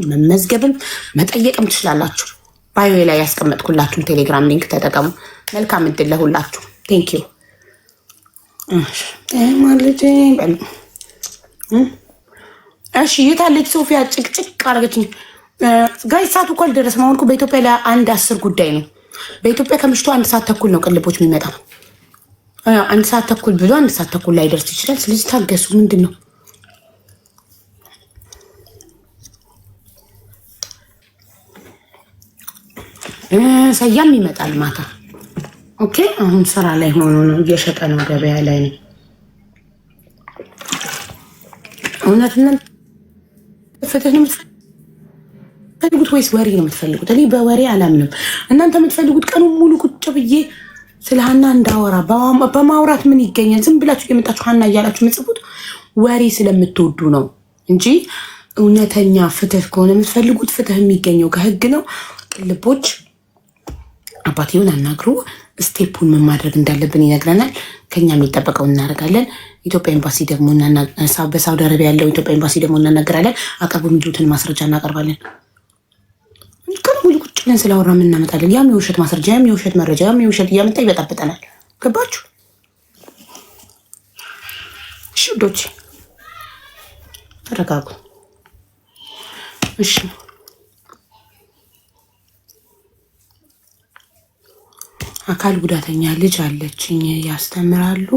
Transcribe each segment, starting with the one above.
መመዝገብም መጠየቅም ትችላላችሁ። ባዮ ላይ ያስቀመጥኩላችሁን ቴሌግራም ሊንክ ተጠቀሙ። መልካም እድል ለሁላችሁ። ቴንክ ዩ ማለቴ። እሺ የታለች ሶፊያ? ጭቅጭቅ አረገችኝ። ጋይ ሰዓቱ እኮ አልደረሰም። አሁን እኮ በኢትዮጵያ ላይ 1:10 ጉዳይ ነው። በኢትዮጵያ ከምሽቱ 1 ሰዓት ተኩል ነው ቅልቦች የሚመጣው። 1 ሰዓት ተኩል ብሎ 1 ሰዓት ተኩል ላይ ደርስ ይችላል። ስለዚህ ታገሱ። ምንድን ነው ሰያም ይመጣል ማታ። ኦኬ አሁን ስራ ላይ ሆኖ ነው፣ እየሸጠ ነው፣ ገበያ ላይ ነው። እውነትንም ፍትህ ነው የምትፈልጉት ወይስ ወሬ ነው የምትፈልጉት? እኔ በወሬ አላምንም። እናንተ የምትፈልጉት ቀኑን ሙሉ ቁጭ ብዬ ስለ ሀና እንዳወራ በማውራት ምን ይገኛል? ዝም ብላችሁ የመጣችሁ ሀና እያላችሁ የምጽፉት ወሬ ስለምትወዱ ነው እንጂ እውነተኛ ፍትህ ከሆነ የምትፈልጉት ፍትህ የሚገኘው ከህግ ነው። ቅልቦች አባቴውን አናግሩ። ስቴፑን ምን ማድረግ እንዳለብን ይነግረናል። ከኛ የሚጠበቀው እናደርጋለን። ኢትዮጵያ ኤምባሲ ደግሞ በሳውዲ አረቢያ ያለው ኢትዮጵያ ኤምባሲ ደግሞ እናናገራለን። አቅርቡ የሚሉትን ማስረጃ እናቀርባለን። ቀን ሙሉ ቁጭ ብለን ስላወራ ምን እናመጣለን? ያም የውሸት ማስረጃ፣ ያም የውሸት መረጃ፣ ያም የውሸት እያመጣ ይበጣበጠናል። ገባችሁ? እሺ ውዶች ተረጋጉ። እሺ አካል ጉዳተኛ ልጅ አለችኝ ያስተምራሉ።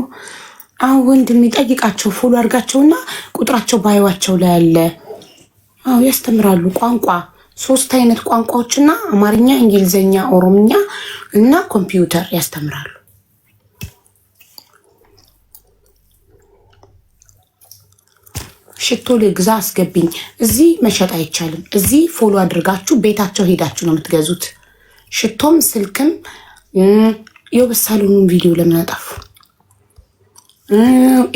አዎ ወንድም ጠይቃቸው፣ ፎሎ አድርጋቸውና ቁጥራቸው ባይዋቸው ላይ አለ። አዎ ያስተምራሉ። ቋንቋ 3 አይነት ቋንቋዎችና አማርኛ፣ እንግሊዝኛ፣ ኦሮምኛ እና ኮምፒውተር ያስተምራሉ። ሽቶ ልግዛ አስገብኝ። እዚህ መሸጥ አይቻልም። እዚህ ፎሎ አድርጋችሁ ቤታቸው ሄዳችሁ ነው የምትገዙት። ሽቶም ስልክም የበሳሉን ቪዲዮ ለምን አጠፉ?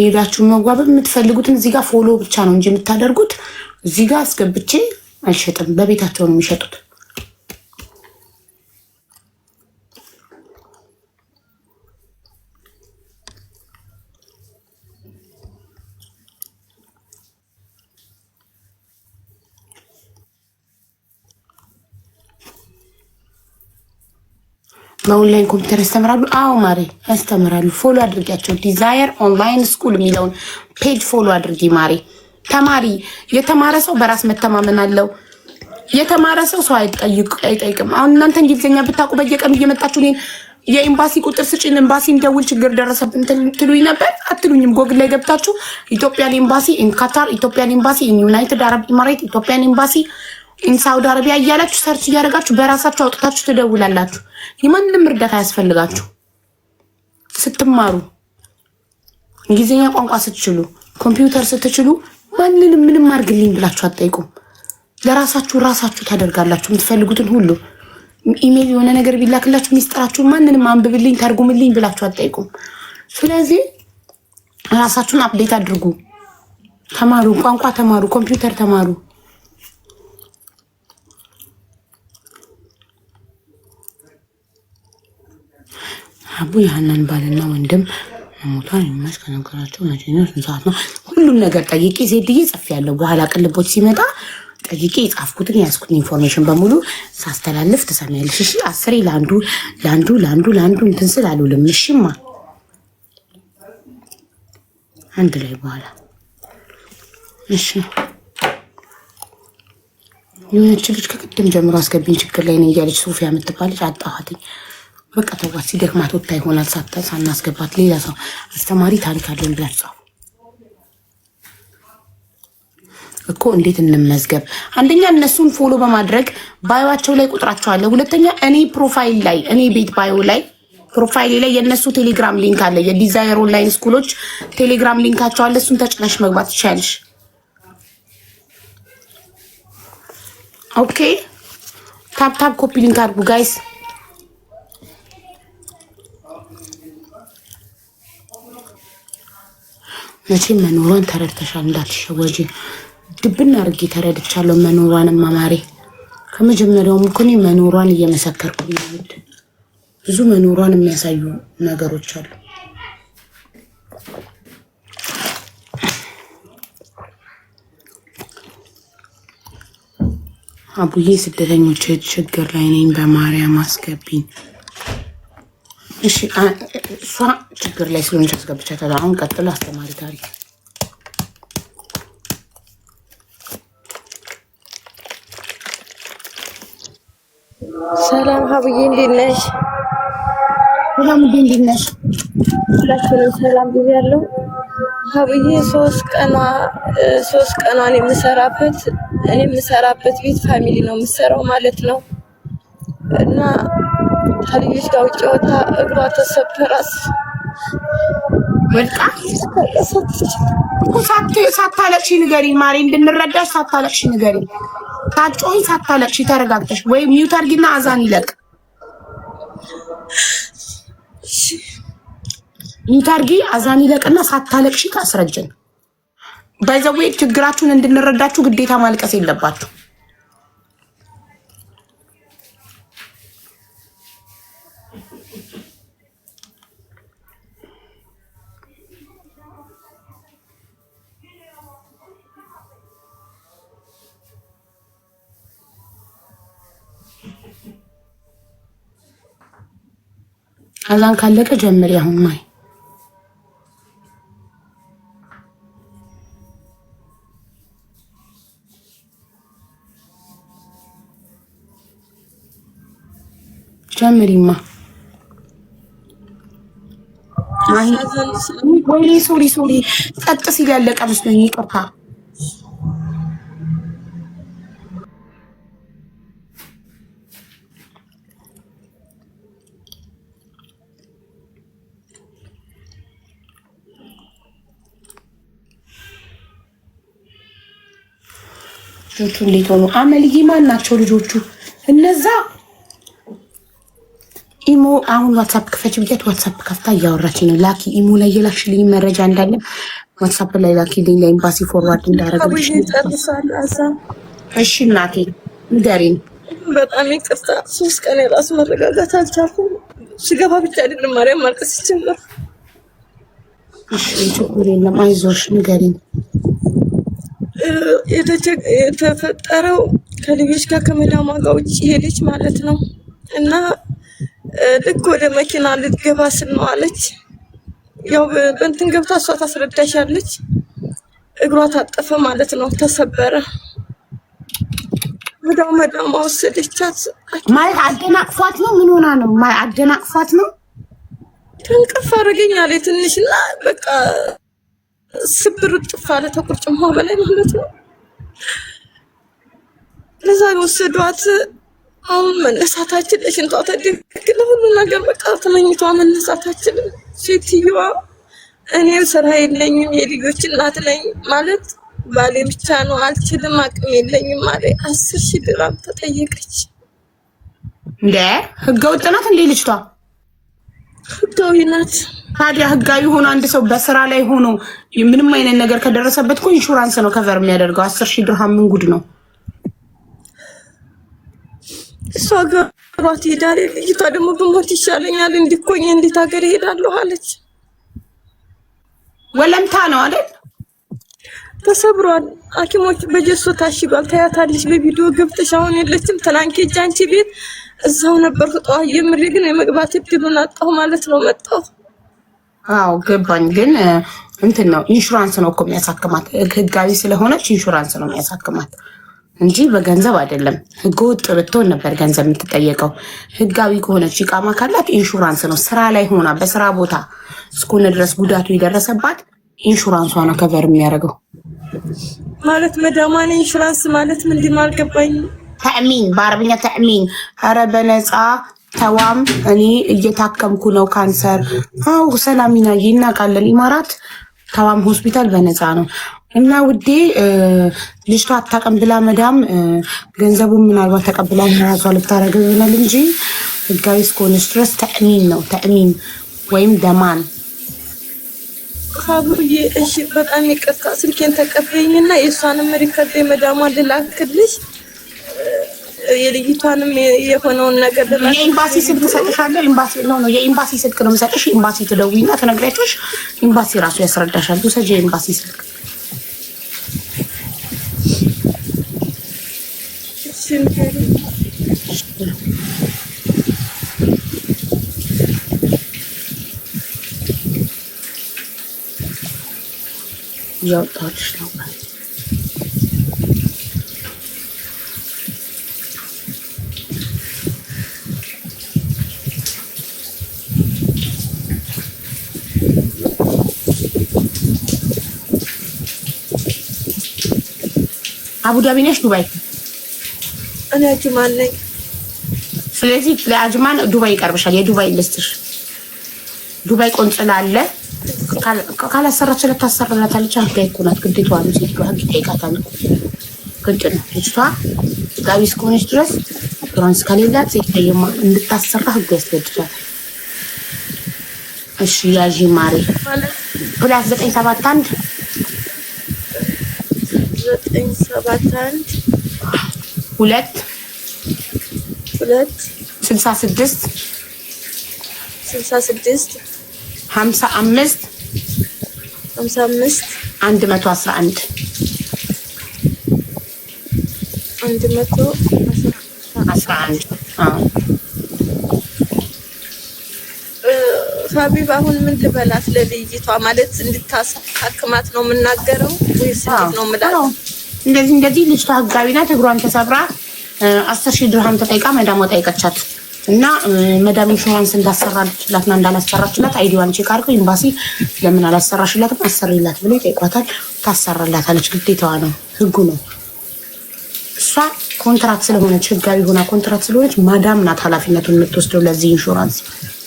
ሄዳችሁ መጓበብ የምትፈልጉትን እዚህ ጋር ፎሎ ብቻ ነው እንጂ የምታደርጉት እዚህ ጋር አስገብቼ አልሸጥም። በቤታቸው ነው የሚሸጡት። በኦንላይን ኮምፒውተር ያስተምራሉ። አዎ ማሬ ያስተምራሉ። ፎሎ አድርጊያቸው። ዲዛየር ኦንላይን ስኩል የሚለውን ፔጅ ፎሎ አድርጊ ማሬ። ተማሪ የተማረ ሰው በራስ መተማመን አለው። የተማረ ሰው አይጠይቅም። አሁን እናንተ እንግሊዝኛ ብታውቁ በየቀኑ እየመጣችሁ እኔን የኤምባሲ ቁጥር ስጭን፣ ኤምባሲ እንደውል፣ ችግር ደረሰብን ትሉኝ ነበር። አትሉኝም። ጎግል ላይ ገብታችሁ ኢትዮጵያን ኤምባሲ ኢን ካታር፣ ኢትዮጵያን ኤምባሲ ኢን ዩናይትድ አረብ ኢማሬት፣ ኢትዮጵያን ኤምባሲ ኢን ሳውዲ አረቢያ እያላችሁ ሰርች እያደረጋችሁ በራሳችሁ አውጥታችሁ ትደውላላችሁ። የማንም እርዳታ ያስፈልጋችሁ ስትማሩ፣ እንግሊዝኛ ቋንቋ ስትችሉ፣ ኮምፒውተር ስትችሉ ማንንም ምንም አድርግልኝ ብላችሁ አትጠይቁም። ለራሳችሁ ራሳችሁ ታደርጋላችሁ የምትፈልጉትን ሁሉ። ኢሜል የሆነ ነገር ቢላክላችሁ ሚስጥራችሁን ማንንም አንብብልኝ ተርጉምልኝ ብላችሁ አትጠይቁም። ስለዚህ ራሳችሁን አፕዴት አድርጉ። ተማሩ፣ ቋንቋ ተማሩ፣ ኮምፒውተር ተማሩ። አቡ ያህናን ባልና ወንድም ሞቷን የሚመስ ከነገራቸው መቼኛው ሰዓት ነው። ሁሉም ነገር ጠይቄ ዜድዬ ጽፌያለሁ። በኋላ ቅልቦች ሲመጣ ጠይቄ የጻፍኩትን ያዝኩትን ኢንፎርሜሽን በሙሉ ሳስተላልፍ ትሰሚያለሽ። እሺ 10 ለአንዱ እንትን ስል አልውልም። እሺማ አንድ ላይ በኋላ እሺ። የሆነች ልጅ ከቅድም ጀምሮ አስገብኝ ችግር ላይ ነው እያለች ሶፊያ የምትባለች አጣኋትኝ። በቃ ተዋት። ሲደክማት ወጥታ ይሆናል ሳናስገባት ሌላ ሰው አስተማሪ ታሪክ አለን ብላችሁ ጻፉ እኮ። እንዴት እንመዝገብ? አንደኛ እነሱን ፎሎ በማድረግ ባዮቸው ላይ ቁጥራቸው አለ። ሁለተኛ እኔ ፕሮፋይል ላይ እኔ ቤት ባዮ ላይ ፕሮፋይል ላይ የነሱ ቴሌግራም ሊንክ አለ። የዲዛየር ኦንላይን ስኩሎች ቴሌግራም ሊንካቸው አለ። እሱን ተጭነሽ መግባት ትችያለሽ። ኦኬ ታፕ ኮፒ ሊንክ አድርጉ ጋይስ። መቼም መኖሯን ተረድተሻል፣ እንዳትሸወጂ። ድብና አድርጌ ተረድቻለሁ መኖሯንም ማማሬ። ከመጀመሪያውም እኮ እኔ መኖሯን እየመሰከርኩ ነው። ብዙ መኖሯን የሚያሳዩ ነገሮች አሉ። አቡዬ ስደተኞች ችግር ላይ ነኝ፣ በማርያም አስገቢኝ። እሺ እሷ ችግር ላይ ስለሆነች አስገብቻታለሁ። አሁን ቀጥሎ አስተማሪ ታሪክ። ሰላም ሀብዬ እንዴት ነሽ? ሰላም እንዴት ነሽ? ሁላችንም ሰላም ብያለሁ። ሀብዬ ሶስት ቀኗን የምሰራበት ቤት ፋሚሊ ነው የምሰራው ማለት ነው። እና ከልጆች ጋር ውጭ ወጣ እግሯ ተሰበራስ ወድቃ ሳታለቅሺ ንገሪኝ ማሬ፣ እንድንረዳሽ ሳታለቅሺ ንገሪኝ። ታጮይ ሳታለቅሺ ተረጋግተሽ ወይ ሚውት አድርጊና አዛን ይለቅ። ሚውት አድርጊ አዛን ይለቅና ሳታለቅሺ ታስረጅን። በዘዌ ችግራችሁን እንድንረዳችሁ ግዴታ ማልቀስ የለባችሁ። አዛን ካለቀ ጀምሪ አሁን ማይ ጀምሪማ። ወይኔ ሶሪ ጸጥ ሲል ያለቀ መስሎኝ ይቅርታ። ልጆቹ እንዴት ሆኑ? አመልዬ ማን ናቸው ልጆቹ? እነዛ ኢሞ አሁን ዋትሳፕ ክፈች ብያት ዋትሳፕ ከፍታ እያወራች ነው። ላኪ ኢሞ ላይ የላክሽልኝ መረጃ እንዳለ ዋትሳፕ ላይ ላኪልኝ፣ ለኤምባሲ ፎርዋርድ እንዳደረግልሽ። እሺ እናቴ ንገሪኝ። በጣም ይቅርታ 3 ቀን የራሱ መረጋጋት አልቻልኩም። ስገባ ብቻ አይደለም ማርያም ማልቀስ ጀመር። እሺ ችግር የለም አይዞሽ ንገሪኝ። የተፈጠረው ከልጆች ጋር ከመዳሟ ጋር ውጭ ሄደች ማለት ነው። እና ልክ ወደ መኪና ልትገባ ስል ነው አለች። ያው በእንትን ገብታ እሷ ታስረዳሻለች። እግሯ ታጠፈ ማለት ነው፣ ተሰበረ። ወዳው መዳሟ ወሰደቻት። ማለት አደናቅፏት ነው? ምን ሆና ነው? አደናቅፏት ነው? ተንቀፍ አደረገኝ አለ ትንሽና በቃ ስብር ጥፋ አለ ተቁርጭማ በላይ ማለት ነው። ለዛ ወሰዷት። አሁን መነሳታችን ለሽንቷ ተደግለ ሁሉ ነገር በቃ ተመኝቷ መነሳታችን። ሴትዮዋ እኔ ስራ የለኝም የልጆች እናት ነኝ ማለት ባሌ ብቻ ነው አልችልም አቅም የለኝም ማለት 10,000 ድራም ተጠየቀች። እንደ ህገወጥ ናት እንዴ ልጅቷ? ህጋዊ ናት። ታዲያ ህጋዊ ሆኖ አንድ ሰው በስራ ላይ ሆኖ ምንም አይነት ነገር ከደረሰበት እኮ ኢንሹራንስ ነው ከቨር የሚያደርገው። 10,000 ድርሃም ምን ጉድ ነው? እሷ ጋር ትሄዳለች። ልጅቷ ደግሞ ብሞት ይሻለኛል እንዲኮኝ እንዴት ሀገር እሄዳለሁ አለች። ወለምታ ነው አይደል? ተሰብሯል። ሐኪሞች በጀሶ ታሽጓል። ታያታለች በቪዲዮ ገብተሽ። አሁን የለችም። ትናንት ጃንቺ ቤት እዛው ነበር ተጣው። የምሬ ግን የመግባት እድሉን አጣሁ ማለት ነው። መጣሁ። አዎ ገባኝ። ግን እንትን ነው ኢንሹራንስ ነው እኮ የሚያሳክማት። ህጋዊ ስለሆነች ኢንሹራንስ ነው የሚያሳክማት እንጂ በገንዘብ አይደለም። ህገወጥ ብትሆን ነበር ገንዘብ የምትጠየቀው። ህጋዊ ከሆነች ኢቃማ ካላት ኢንሹራንስ ነው። ስራ ላይ ሆና በስራ ቦታ እስከሆነ ድረስ ጉዳቱ የደረሰባት ኢንሹራንሷ ነው ከቨር የሚያደርገው። ማለት መዳማን ኢንሹራንስ ማለት ምንድን ነው አልገባኝም። ተእሚን በአረብኛ ተእሚን። ኧረ በነፃ ተዋም እኔ እየታከምኩ ነው ካንሰር። አው ሰላሚና ይናቃለን። ኢማራት ተዋም ሆስፒታል በነፃ ነው። እና ውዴ ልጅቷ አታውቅም ብላ መዳም ገንዘቡን ምናልባት ተቀብላ ራሷ ልታረገው ይሆናል እንጂ ህጋዊ እስከሆነች ድረስ ተእሚን ነው። ተእሚን ወይም ደማን። ሀቡዬ እሺ በጣም ይቅርታ። ስልኬን ተቀበይኝና የእሷንም ሪከርድ መዳሟን ልላክልሽ፣ የልጅቷንም የሆነውን ነገር ልላክ። የኤምባሲ ስልክ ሰጥሻለሁ። ኤምባሲ ነው የኤምባሲ ስልክ ነው የምሰጥሽ። ኤምባሲ ትደውይና ትነግሪያቸውሽ። ኤምባሲ ራሱ ያስረዳሻል። ውሰጂ የኤምባሲ ስልክ። እያወጣሁልሽ ነው። አቡዳቢ ነሽ ዱባይ? እኔ አጅማን ነኝ። ስለዚህ ለአጅማን ዱባይ ይቀርብሻል። የዱባይ ልስትሽ ዱባይ ቆንጽላ አለ። ካላሰራችለት ታሰራላታለች። ህጋዊ እኮ ናት፣ ግዴታዋ ነው። ሴትዮዋ ህግ ይጠይቃታል። ግድ ነው። ልጅቷ ህጋዊ እስከሆነች ድረስ ኢንሹራንስ ከሌላት ሴትዮዋ እንድታሰራ ህጉ ያስገድዳል። እሺ ያዢ ማሪ ፕላስ 971 2 66 55 111 ሀቢብ አሁን ምን ትበላት ለልይቷ? ማለት እንድታሳክማት ነው የምናገረው ወይስ እንዴት ነው የምላለው? እንደዚህ ልጅቷ ህጋዊ ናት። እግሯን ተሰብራ 10,000 ድርሃም ተጠይቃ መዳሟ ጠይቀቻት እና መዳም ኢንሹራንስ እንዳሰራችላትና እንዳላሰራችላት አይዲዋን ቼክ አድርገው ኤምባሲ ለምን አላሰራሽላትም አሰሪላት ብሎ ይጠይቋታል። ታሰራላታለች። ግዴታዋ ነው፣ ህጉ ነው። እሷ ኮንትራክት ስለሆነች ህጋዊ ሆና ኮንትራክት ስለሆነች ማዳም ናት ኃላፊነቱን የምትወስደው ለዚህ ኢንሹራንስ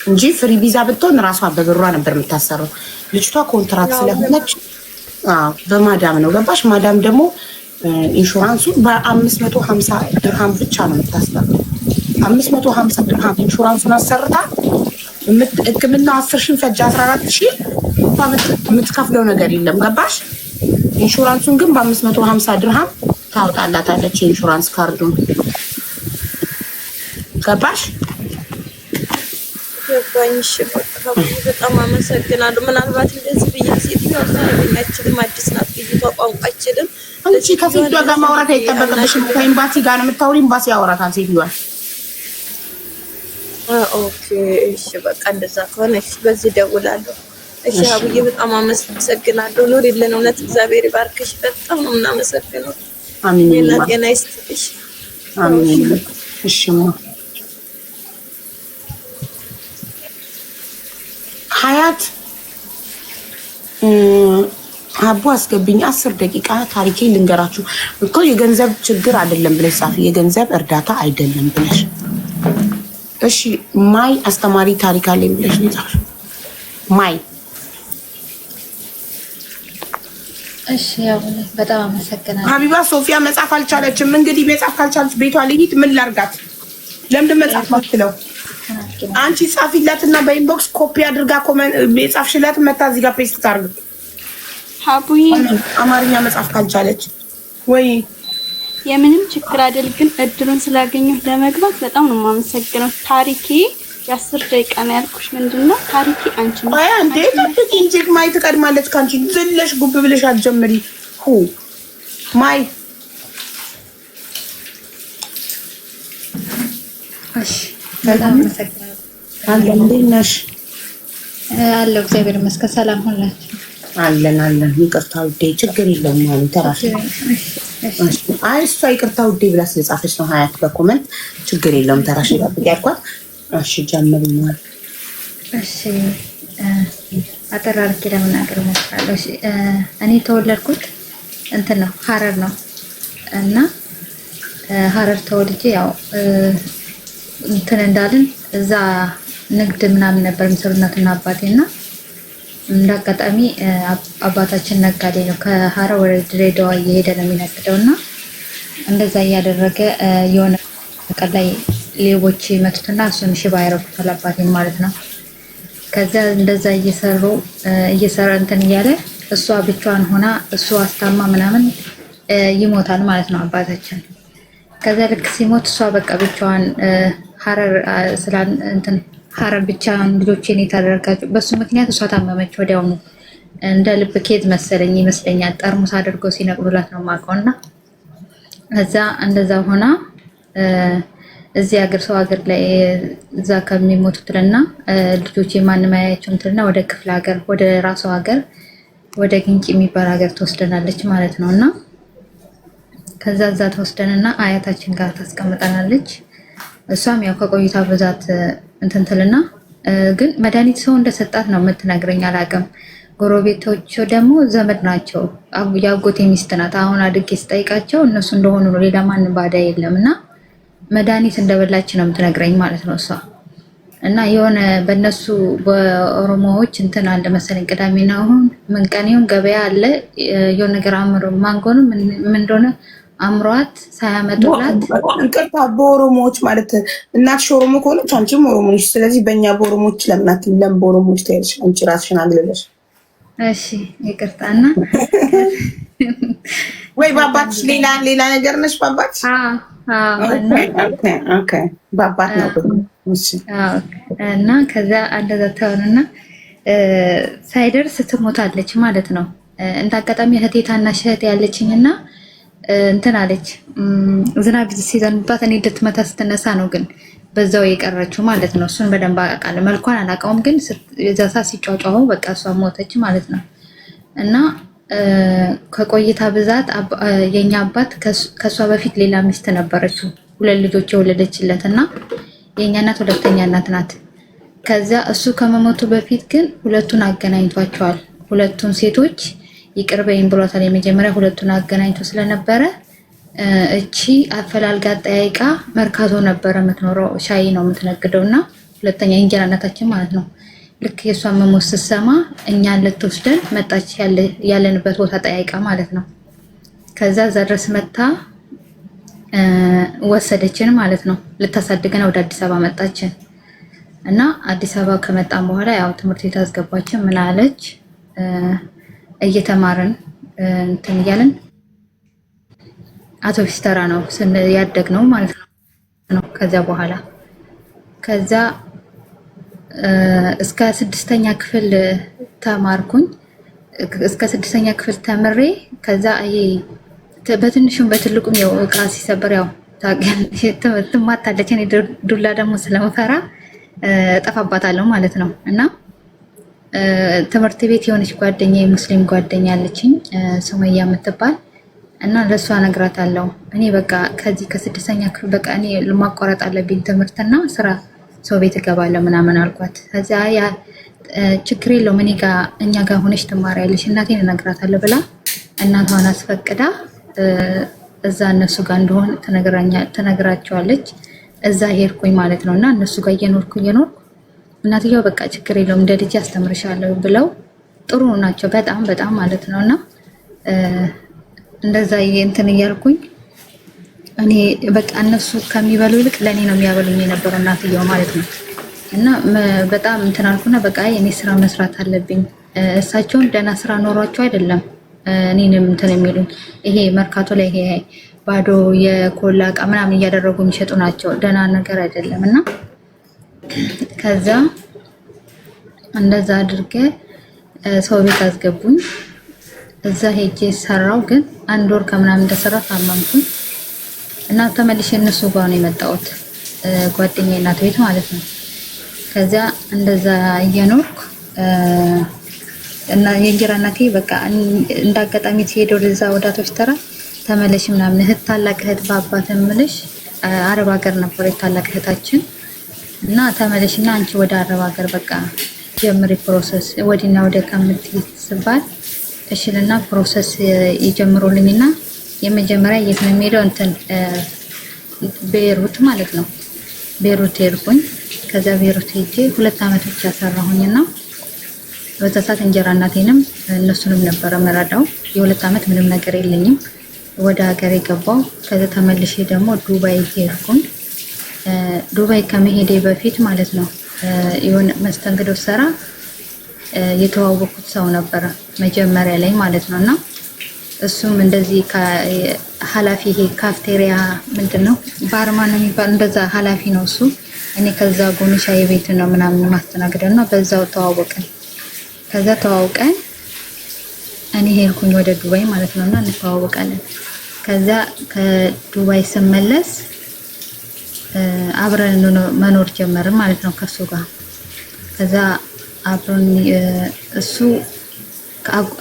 እንጂ ፍሪ ቪዛ ብትሆን ራሷ በብሯ ነበር የምታሰራው። ልጅቷ ኮንትራክት ስለሆነች በማዳም ነው። ገባሽ? ማዳም ደግሞ ኢንሹራንሱ በ550 ድርሃም ብቻ ነው የምታሰራው። 550 ድርሃም ኢንሹራንሱን አሰርታ ህክምና 10,000 ፈጅ 14,000 የምትከፍለው ነገር የለም። ገባሽ? ኢንሹራንሱን ግን በ550 ድርሃም ታውጣላታለች የኢንሹራንስ ካርዱን። ገባሽ? ገባኝሽ። በጣም አመሰግናለሁ። ምናልባት እንደዚህ ብዬ ሴትዮዋ ታረጋችልም አዲስ ናት ብዬ ቋንቋ አይችልም። አንቺ ከሴትዮዋ ጋር ማውራት አይጠበቅብሽም። ከኤምባሲ ጋር ነው የምታወሪ። ኤምባሲ ያወራታል ሴትዮዋ። ኦኬ እሺ፣ በቃ እንደዛ ከሆነ እሺ፣ በዚህ ደውላለሁ። እሺ አቡዬ በጣም አመሰግናለሁ። ኑሪልን። እውነት እግዚአብሔር ይባርክሽ። በጣም ነው የምናመሰግነው። አሜን። ጤና ይስጥልሽ። አሜን። እሺ ሀያት አቦ አስገብኝ 10 ደቂቃ ታሪኬ ልንገራችሁ እኮ የገንዘብ ችግር አይደለም ብለሽ ጻፊ። የገንዘብ እርዳታ አይደለም ብለሽ እሺ። ማይ አስተማሪ ታሪክ አለኝ ብለሽ ጻፊ። ማይ እሺ። ያው በጣም አመሰግናለሁ ሀቢባ። ሶፊያ መጻፍ አልቻለችም። እንግዲህ መጻፍ ካልቻለች ቤቷ ልሂድ። ምን ላርጋት? ለምንድን መጻፍ አትችለው? አንቺ ጻፊላትና በኢንቦክስ ኮፒ አድርጋ ኮሜንት የጻፍሽላት መታ እዚህ ጋር ፔስት ታርግ። ሀቡዬ አማርኛ መጻፍ ካልቻለች ወይ የምንም ችግር አይደል፣ ግን እድሉን ስላገኘሁ ለመግባት በጣም ነው የማመሰግነው። ታሪኬ የ10 ደቂቃ ነው ያልኩሽ። ምንድነው ታሪኬ? አንቺ ነው አይ አንዴ ታሪኬ እንጂ ማይ ትቀድማለች ካንቺ። ዘለሽ ጉብ ብለሽ አትጀምሪ። ማይ እሺ። በጣም አመሰግናለሁ። እንዴት ነሽ? አለሁ እግዚአብሔር ይመስገን። ሰላም ሁላችሁ? አለን። ይቅርታ ውዴ፣ ችግር የለውም ማለት ተራሽ። አይ እሷ ይቅርታ ውዴ ብላ ስለጻፈች ነው ሀያት በኮመንት። ችግር የለውም ተራሽ ይጠብቅ ያልኳት። እሺ ጀምሪና። እሺ አጠር አድርጌ ለመናገር እሞክራለሁ። እሺ እኔ ተወለድኩት እንትን ነው ሀረር ነው እና ሀረር ተወልጄ ያው እንትን እንዳልን እዛ ንግድ ምናምን ነበር የሚሰሩ እናትና አባቴና እንዳጋጣሚ አባታችን ነጋዴ ነው። ከሀረር ወደ ድሬዳዋ እየሄደ ነው የሚነግደውና እንደዛ እያደረገ የሆነ ቀን ላይ ሌቦች መቱትና እሱን ሽባ ያረጉታል አባቴን ማለት ነው። ከዛ እንደዛ እየሰራ እንትን እያለ እሷ ብቻዋን ሆና እሱ አስታማ ምናምን ይሞታል ማለት ነው አባታችን። ከዛ ልክ ሲሞት እሷ በቃ ብቻዋን ሀረር ብቻዋን ልጆቼን የተደረጋቸው በሱ ምክንያት እሷ ታመመች ወዲያውኑ። እንደ ልብ ኬዝ መሰለኝ ይመስለኛል ጠርሙስ አድርገው ሲነቅሉላት ነው የማውቀውና እዛ እንደዛ ሆና እዚህ ሀገር ሰው ሀገር ላይ እዛ ከሚሞቱትና ልጆቼ ማንም አያያቸውም እንትና ወደ ክፍለ ሀገር ወደ ራሷ ሀገር ወደ ግንጭ የሚባል ሀገር ተወስደናለች ማለት ነውና ከዛ እዛ ተወስደንና አያታችን ጋር ታስቀምጠናለች። እሷም ያው ከቆይታ ብዛት እንትንትልና ግን መድኃኒት ሰው እንደሰጣት ነው የምትነግረኝ። አላውቅም። ጎረቤቶቹ ደግሞ ዘመድ ናቸው። የአጎቴ ሚስት ናት። አሁን አድጌ ስጠይቃቸው እነሱ እንደሆኑ ነው፣ ሌላ ማንም ባዳ የለምና መድኃኒት እንደበላች ነው የምትነግረኝ ማለት ነው እሷ። እና የሆነ በእነሱ በኦሮሞዎች እንትን አለ መሰለኝ ቅዳሜና አሁን ምን ቀን ይሁን ገበያ አለ የሆነ ነገር አምሮ ማንጎኑ ምን እንደሆነ አምሯት ሳያመጡላት ይቅርታ፣ በኦሮሞዎች ማለት እናትሽ ኦሮሞ ከሆነች አንቺም ኦሮሞ ነሽ። ስለዚህ በእኛ በኦሮሞዎች ለምናት በኦሮሞዎች ትሄድሽ አንቺ ራስሽን አግልለሽ። እሺ ይቅርታ። እና ወይ ባባትሽ ሌላ ነገር ነሽ ባባትሽ? ኦኬ ባባት ነው። እሺ እና ከዛ እንደዛ ተሆነና ሳይደርስ ትሞታለች ማለት ነው። እንዳጋጣሚ እህቴ ታናሽ እህቴ ያለችኝና እንትን አለች ዝናብ ሲዘንባት እኔ ልትመታ ስትነሳ ነው ግን በዛው የቀረችው ማለት ነው። እሱን በደንብ አውቃለሁ። መልኳን አላውቀውም ግን የዛሳ ሲጫጫው በቃ እሷ ሞተች ማለት ነው። እና ከቆይታ ብዛት የኛ አባት ከሷ በፊት ሌላ ሚስት ነበረችው 2 ልጆች የወለደችለት እና የኛ እናት ሁለተኛ እናት ናት። ከዛ እሱ ከመሞቱ በፊት ግን ሁለቱን አገናኝቷቸዋል። ሁለቱን ሴቶች ይቅር በይኝ ብሏታል። የመጀመሪያ ሁለቱን አገናኝቶ ስለነበረ እቺ አፈላልጋ ጠያይቃ መርካቶ ነበረ የምትኖረው፣ ሻይ ነው የምትነግደውና ሁለተኛ የእንጀራ እናታችን ማለት ነው። ልክ የሷን መሞት ስትሰማ እኛን ልትወስደን መጣች፣ ያለንበት ቦታ ጠያይቃ ማለት ነው። ከዛ እዛ ድረስ መታ ወሰደችን ማለት ነው። ልታሳድገን ወደ አዲስ አበባ መጣችን እና አዲስ አበባ ከመጣን በኋላ ያው ትምህርት ቤት አስገባችን። ምን አለች እየተማርን እንትን እያለን አውቶቡስ ተራ ነው ያደግነው ማለት ነው። ከዛ እስከ 6ኛ ክፍል ተማርኩኝ። እስከ 6ኛ ክፍል ተምሬ ከዛ ይሄ በትንሹም በትልቁም ያው እቃ ሲሰበር ያው ትማታለች። እኔ ዱላ ደግሞ ስለምፈራ ጠፋባታለሁ ማለት ነው። እና ትምህርት ቤት የሆነች ጓደኛ የሙስሊም ጓደኛ አለችኝ ሱመያ የምትባል እና ለሷ እነግራታለሁ እኔ በቃ ከዚህ ከ6ኛ ክፍል በቃ እኔ ማቋረጥ አለብኝ ትምህርትና ስራ ሰው ቤት እገባለሁ ምናምን አልኳት። ከዛ ያ ችግር የለውም እኛ ጋር ሆነሽ ትማሪያለሽ እናቴን እነግራታለሁ ብላ እናቷን አስፈቅዳ እዛ እነሱ ጋር እንደሆነ ትነግራቸዋለች። እዛ ሄድኩኝ ማለት ነው። እና እነሱ ጋር እየኖርኩ እናትየው በቃ ችግር የለውም እንደ ልጅ አስተምርሻለሁ ብለው ጥሩ ናቸው በጣም ማለት ነው። እና እንደዛ እንትን እያልኩኝ እኔ በቃ እነሱ ከሚበሉ ይልቅ ለእኔ ነው የሚያበሉኝ የነበረው እናትየው ማለት ነው። እና በጣም እንትን አልኩና በቃ እኔ ስራ መስራት አለብኝ። እሳቸውን ደህና ስራ ኖሯቸው አይደለም እኔንም እንትን የሚሉኝ ይሄ መርካቶ ላይ ይሄ ባዶ የኮላ እቃ ምናምን እያደረጉ የሚሸጡ ናቸው። ደህና ነገር አይደለም። እና ከዛ እንደዛ አድርጌ ሰው ቤት አስገቡኝ። እዛ ሄጄ ሰራው። ግን 1 ወር ከምናምን እንደሰራ ታመምኩኝ እና ተመልሼ እነሱ ጋር ነው የመጣሁት፣ ጓደኛዬ እናት ቤት ማለት ነው። ከዛ እንደዛ እየኖርኩ እና የእንጀራ እናቴ በቃ እንዳጋጣሚ ሲሄድ ወደዛ ወዳቶች ተራ ተመለሽ ምናምን እህት ታላቅ እህት በአባት ምልሽ አረብ ሀገር ነበር ታላቅ እህታችን እና ተመለሽና አንቺ ወደ አረብ ሀገር በቃ ጀምሪ ፕሮሰስ ወዲና ወደ ከምትይ ስባል እሺልና ፕሮሰስ ይጀምሩልኝና የመጀመሪያ የት ነው የሚሄደው እንትን ቤሩት ማለት ነው። ቤሩት ሄድኩኝ። ከዛ ቤሩት ሄጄ 2 አመት ብቻ ሰራሁኝና በዛ ሰዓት እንጀራ እናቴንም እነሱንም ነበር መራዳው። የ2 አመት ምንም ነገር የለኝም። ወደ ሀገር የገባው ከዛ ተመልሼ ደግሞ ዱባይ ሄድኩኝ። ዱባይ ከመሄዴ በፊት ማለት ነው የሆነ መስተንግዶ ሰራ የተዋወቁት ሰው ነበረ መጀመሪያ ላይ ማለት ነውና እሱም እንደዚህ ኃላፊ ይሄ ካፍቴሪያ ምንድነው ባርማን ነው የሚባል እንደዛ ኃላፊ ነው እሱ። እኔ ከዛ ጎን ሻይ ቤት ነው ምናምን ማስተናገደና በዛው ተዋወቀን። ከዛ ተዋውቀን እኔ ሄድኩኝ ወደ ዱባይ ማለት ነውና እንተዋወቃለን። ከዛ ከዱባይ ስመለስ አብረን መኖር ጀመርን ማለት ነው ከሱ ጋር። ከዛ አብረን እሱ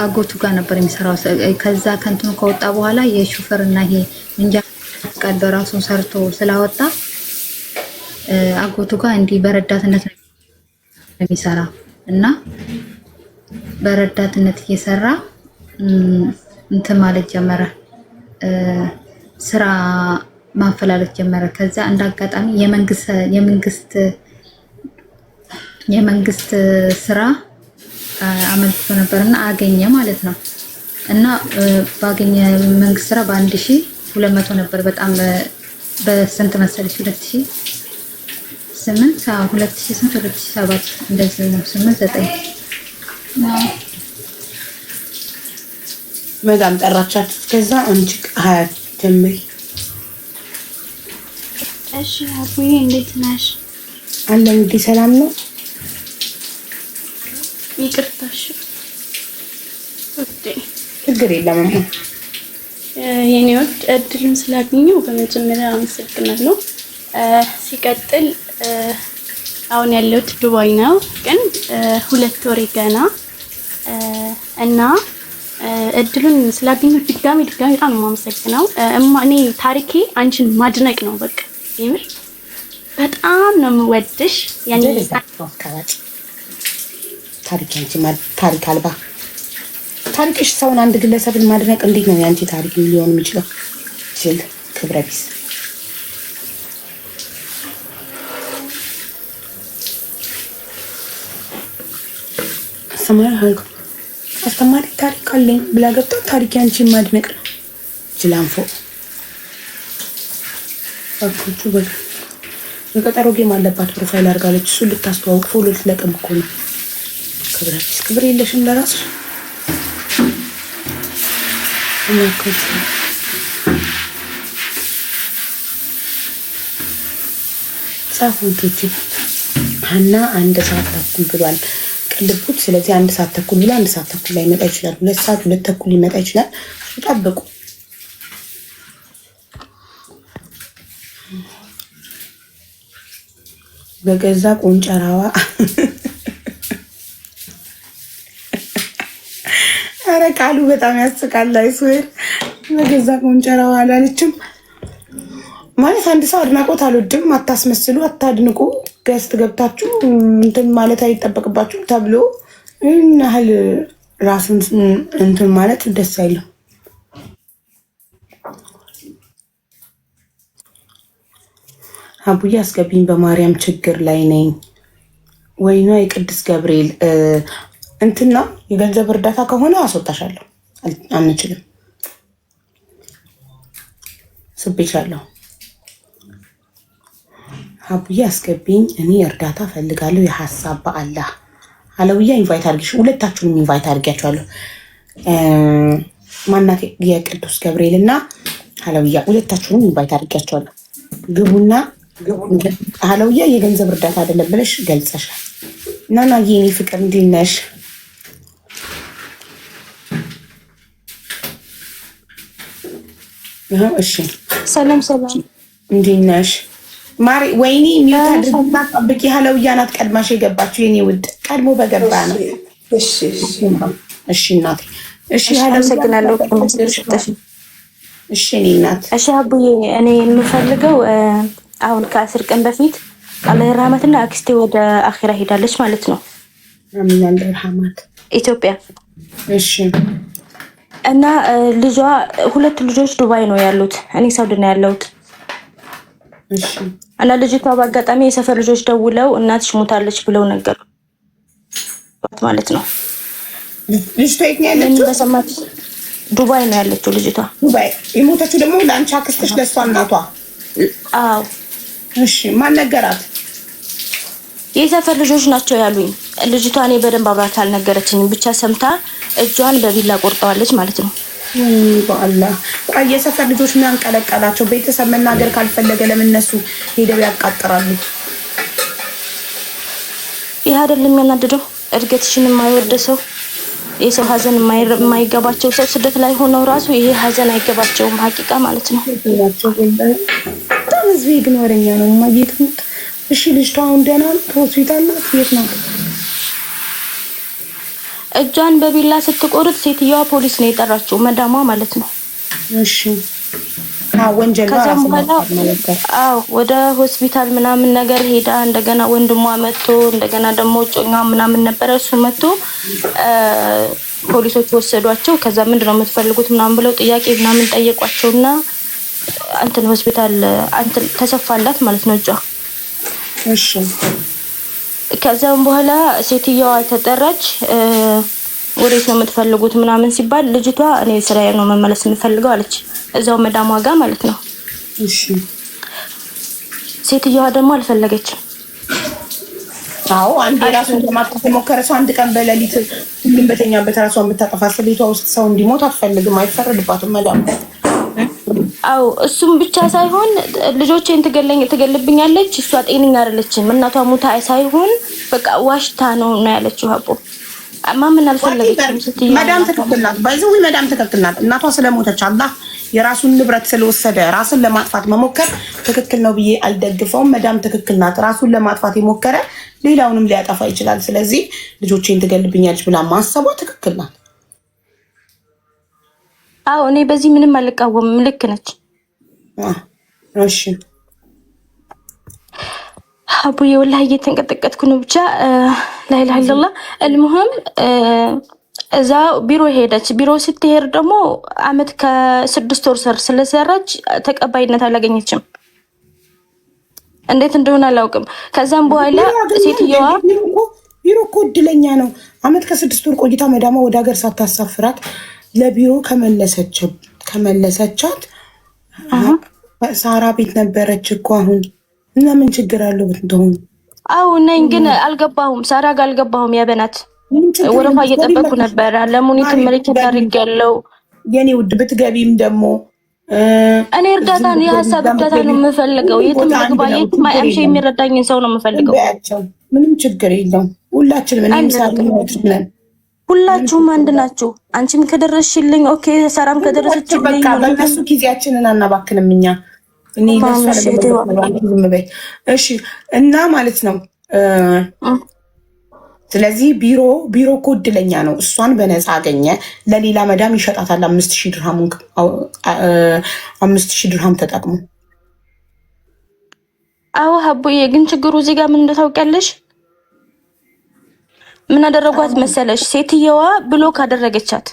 አጎቱ ጋር ነበር የሚሰራው። ከዛ ከንቱን ከወጣ በኋላ የሹፌርና ይሄ እንጃ ፈቃድ በራሱ ሰርቶ ስላወጣ አጎቱ ጋር እንዲህ በረዳትነት ነው የሚሰራ እና በረዳትነት እየሰራ እንትን ማለት ጀመረ፣ ስራ ማፈላለግ ጀመረ። ከዛ እንዳጋጣሚ የመንግስት ስራ አመልክቶ ነበርና አገኘ ማለት ነው። እና ባገኘ መንግስት ስራ በ1200 ነበር። በጣም በስንት መሰለሽ 2008 2007 እንደዚህ ነው 8 9 መዳም ጠራቻችሁ። ከዛ አንቺ ሀያት ጀምሪ። እሺ አቡዬ እንዴት ነሽ? አለ እንግዲህ ሰላም ነው። ይቅርታሽ ችግር የለም። የኔ ወድ እድልን ስላገኘው በመጀመሪያ አመሰግናለሁ። ሲቀጥል አሁን ያለሁት ዱባይ ነው፣ ግን 2 ወሬ ገና እና እድሉን ስላገኘው ድጋሚ በጣም ነው የማመሰግነው። እኔ ታሪኬ አንቺን ማድነቅ ነው። በቃ የምር በጣም ነው የምወድሽ። ያኔ ታሪክ አንቺ ታሪክ አልባ ታሪክሽ ሰውን አንድ ግለሰብን ማድነቅ እንዴት ነው ያንቺ ታሪክ ሊሆን የሚችለው? ጅል ክብረ ቢስ። አስተማሪ ታሪክ አለኝ ብላ ገብታ ታሪክ ያንቺን ማድነቅ ነው። ጅላንፎ አኩቹ በቀጠሮ ጌም አለባት ፕሮፋይል አድርጋለች። እሱ ልታስተዋውቅ ፎሎ ልትለቅም እኮ ነው። ክብረትሽ ክብር የለሽም ለራስሽ። ጻፉቶች ሀና 1 ሰዓት ተኩል ብሏል ቅልቡት። ስለዚህ 1 ሰዓት ተኩል ብሎ 1 ሰዓት ተኩል ላይ መጣ ይችላል። 2 ሰዓት 2 ተኩል ሊመጣ ይችላል። ጠብቁ። በገዛ ቆንጨራዋ ኧረ ቃሉ በጣም ያስቃል። አይስዌር በገዛ ቆንጨራዋ አላለችም ማለት። አንድ ሰው አድናቆት አልወድም፣ አታስመስሉ፣ አታድንቁ፣ ገስት ገብታችሁ እንትን ማለት አይጠበቅባችሁ ተብሎ ይህን ያህል ራሱን እንትን ማለት ደስ አይልም። አቡዬ አስገቢኝ፣ በማርያም ችግር ላይ ነኝ። ወይኗ የቅዱስ ገብርኤል እንትና የገንዘብ እርዳታ ከሆነ አስወጣሻለሁ። አንችልም፣ ስቤሻለሁ። አቡዬ አስገቢኝ፣ እኔ እርዳታ ፈልጋለሁ። የሀሳብ በአላህ አለውያ ኢንቫይት አድርጊሽ። ሁለታችሁንም ኢንቫይት አድርጊያቸዋለሁ። ማናት የቅዱስ ገብርኤል እና አለውያ ሁለታችሁንም ኢንቫይት አድርጊያቸዋለሁ። ግቡና አለውያ የገንዘብ እርዳታ አይደለም ብለሽ ገልጸሻል። ናና የኔ ፍቅር እንዴት ነሽ? እሺ ሰላም ሰላም፣ እንዴት ነሽ ማሪ? ወይኔ ሚውት አድርጊና ጠብቂ። አለውያ ናት ቀድማሽ የገባችሁ የኔ ውድ፣ ቀድሞ በገባ ነው። እሺ እናቴ፣ እሺ አመሰግናለሁ። እሺ እኔ እናት፣ እሺ አቡዬ፣ እኔ የምፈልገው አሁን ከ10 ቀን በፊት አላህ ይርሐማትና አክስቴ ወደ አኺራ ሄዳለች ማለት ነው። አሚን አላህ ይርሐማት ኢትዮጵያ። እሺ እና ልጇ 2 ልጆች ዱባይ ነው ያሉት፣ እኔ ሳውዲ ነው ያለሁት። እሺ እና ልጅቷ በአጋጣሚ የሰፈር ልጆች ደውለው እናትሽ ሞታለች ብለው ነገሯት ማለት ነው። ልጅቷ የት ነው ያለችው? በሰማች ዱባይ ነው ያለችው ልጅቷ። ዱባይ የሞተችው ደግሞ ለአንቺ አክስትሽ ለሷ እናቷ? አዎ። እሺ ማን ነገራት? የሰፈር ልጆች ናቸው ያሉኝ። ልጅቷ እኔ በደንብ አብራት አልነገረችኝም፣ ብቻ ሰምታ እጇን በቢላ ቆርጠዋለች ማለት ነው። በአላህ ቆይ፣ የሰፈር ልጆች ምን አንቀለቀላቸው? ቤተሰብ መናገር ካልፈለገ ለምን እነሱ ሄደው ያቃጥራሉ? ይህ አይደለም የሚያናድደው? እድገትሽን የማይወድ ሰው፣ የሰው ሀዘን የማይገባቸው ሰው ስደት ላይ ሆነው ራሱ ይሄ ሀዘን አይገባቸውም። ሀቂቃ ማለት ነው። በጣም ህዝቤ ግን ወረኛ ነው ማየት። እሺ ልጅቷ አሁን ደህና ናት? ሆስፒታል ናት? የት ናት? እጇን በቢላ ስትቆርጥ ሴትዮዋ ፖሊስ ነው የጠራችው፣ መዳሟ ማለት ነው። እሺ ወንጀል ከዛም በኋላ ወደ ሆስፒታል ምናምን ነገር ሄዳ እንደገና ወንድሟ መጥቶ እንደገና ደግሞ ጮኛዋ ምናምን ነበረ እሱ መጥቶ ፖሊሶች ወሰዷቸው። ከዛ ምንድነው የምትፈልጉት ምናምን ብለው ጥያቄ ምናምን ጠየቋቸውና አንተን ሆስፒታል አንተን ተሰፋላት ማለት ነው እጇ። እሺ ከዛም በኋላ ሴትዮዋ ተጠራች። ወዴት ነው የምትፈልጉት ምናምን ሲባል ልጅቷ እኔ ስራዬ ነው መመለስ የምፈልገው አለች፣ እዛው መዳሟ ጋር ማለት ነው። እሺ ሴትዮዋ ደግሞ አልፈለገችም። አንድ ራሱን ለማጥፋት የሞከረ ሰው አንድ ቀን በሌሊት ሁሉም በተኛበት ራሷን ብታጠፋ ቤቷ ውስጥ ሰው እንዲሞት አትፈልግም፣ አይፈረድባትም መዳም። እሱም ብቻ ሳይሆን ልጆቼን ትገልብኛለች፣ እሷ ጤነኛ አይደለችም፣ እናቷ ሙታ ሳይሆን በቃ ዋሽታ ነው ያለችው። አቦ ማምን አልፈለገችም ስትይ መዳም ትክክል ናት። ባይዘው መዳም ትክክል ናት። እናቷ ስለሞተች አላህ የራሱን ንብረት ስለወሰደ ራስን ለማጥፋት መሞከር ትክክል ነው ብዬ አልደግፈውም። መዳም ትክክል ናት። ራሱን ለማጥፋት የሞከረ ሌላውንም ሊያጠፋ ይችላል። ስለዚህ ልጆቼን ትገልብኛለች ብላ ማሰቧ ትክክል ናት። እኔ በዚህ ምንም አልቃወምም። ልክ ነች። እሺ አቡዬ ወላሂ እየተንቀጠቀጥኩ ነው። ብቻ ላይላህ ኢላላህ المهم እዛ ቢሮ ሄደች። ቢሮ ስትሄድ ደግሞ አመት ከ6 ወር ስለሰራች ተቀባይነት አላገኘችም። እንዴት እንደሆነ አላውቅም። ከዛም በኋላ ሴትዮዋ ቢሮ እኮ እድለኛ ነው። አመት ከ6 ወር ቆይታ መዳማ ወደ ሀገር ሳታሳፍራት ለቢሮ ከመለሰቻት ሳራ ቤት ነበረች እኮ አሁን እና ምን ችግር አለው ብትሆን? ነኝ ግን አልገባሁም። ሳራ ጋር አልገባሁም። ያበናት ወረፋ እየጠበኩ ነበር። ለሙኒት መልክ ታርጋለው የኔ ውድ ብትገቢም ደግሞ እኔ እርዳታን የሀሳብ እርዳታ ነው የምፈልገው። የትም ልግባ የትም አይምሽ የሚረዳኝን ሰው ነው የምፈልገው። ምንም ችግር የለውም። ሁላችንም እኔም ሳልነን ሁላችሁም አንድ ናችሁ። አንቺም ከደረስሽልኝ ኦኬ፣ ሰራም ከደረሰችልኝ በቃ በእነሱ ጊዜያችንን አናባክንም እኛ። እኔ እሺ እና ማለት ነው። ስለዚህ ቢሮ እኮ እድለኛ ነው። እሷን በነፃ አገኘ። ለሌላ መዳም ይሸጣታል 5000 ድርሃም ተጠቅሞ። ሀቡዬ ግን ችግሩ እዚህ ጋር ምን እንደታውቂያለሽ? ምን አደረጓት መሰለሽ? ሴትየዋ ብሎክ አደረገቻት።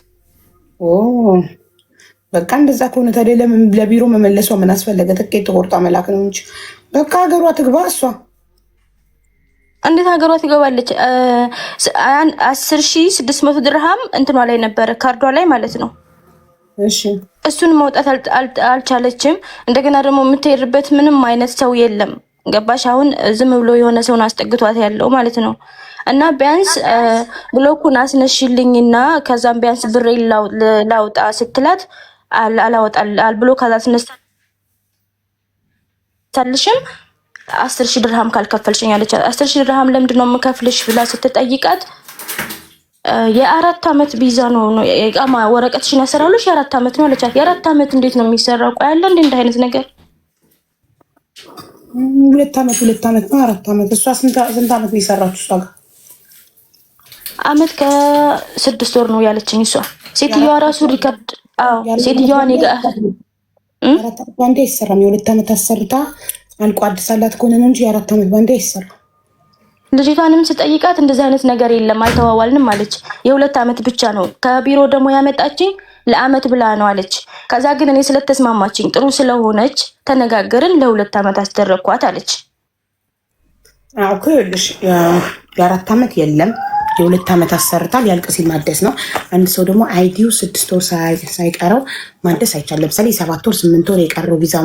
በቃ እንደዛ ከሆነ ታዲያ ለምን ለቢሮ መመለሷ ምን አስፈለገ? ትኬት ተቆርጣ መላክ ነው እንጂ በቃ ሀገሯ ትግባ። እሷ እንዴት ሀገሯ ትገባለች? 10600 ድርሃም እንትኗ ላይ ነበረ፣ ካርዷ ላይ ማለት ነው። እሺ እሱን ማውጣት አልቻለችም። እንደገና ደግሞ የምትሄድበት ምንም አይነት ሰው የለም። ገባሽ? አሁን ዝም ብሎ የሆነ ሰውን አስጠግቷት ያለው ማለት ነው። እና ቢያንስ ብሎኩን አስነሽልኝና ከዛም ቢያንስ ብሬ ላውጣ ስትላት አላወጣል ብሎ ካላስነሳልሽም 10000 ድርሃም ካልከፈልሽኝ አለቻት። 10000 ድርሃም ለምንድን ነው የምከፍልሽ ብላ ስትጠይቃት የ4 አመት ቪዛ ነው የቃማ ወረቀትሽን ያሰራሉሽ የ4 አመት ነው አለቻት። የ4 አመት እንዴት ነው የሚሰራው? ቆይ አለ እንደ አይነት ነገር 2 አመት ነው 4 አመት። እሷ ስንት አመት ነው የሰራችው? እሷ ጋር አመት ከ6 ወር ነው ያለችኝ እሷ። ሴትዮዋ ራሱ ሪከርድ ሴትዮዋ ነገ 4 አመት ባንዴ አይሰራም። የ2 አመት አሰርታ አልቆ አዲሳላት ከሆነ ነው እንጂ የ4 አመት ባንዴ አይሰራም። ልጅቷንም ስጠይቃት እንደዚህ አይነት ነገር የለም አልተዋዋልንም አለች። የ2 አመት ብቻ ነው ከቢሮ ደግሞ ያመጣችኝ ለአመት ብላ ነው አለች። ከዛ ግን እኔ ስለተስማማችኝ ጥሩ ስለሆነች ተነጋገርን ለ2 አመት አስደረኳት አለች። ኩልሽ የ4 አመት የለም የ2 አመት አሰርታ ሊያልቅ ሲል ማደስ ነው። አንድ ሰው ደግሞ አይዲው 6 ወር ሳይቀረው ማደስ አይቻልም። ለምሳሌ 7 ወር 8 ወር የቀረው ቪዛ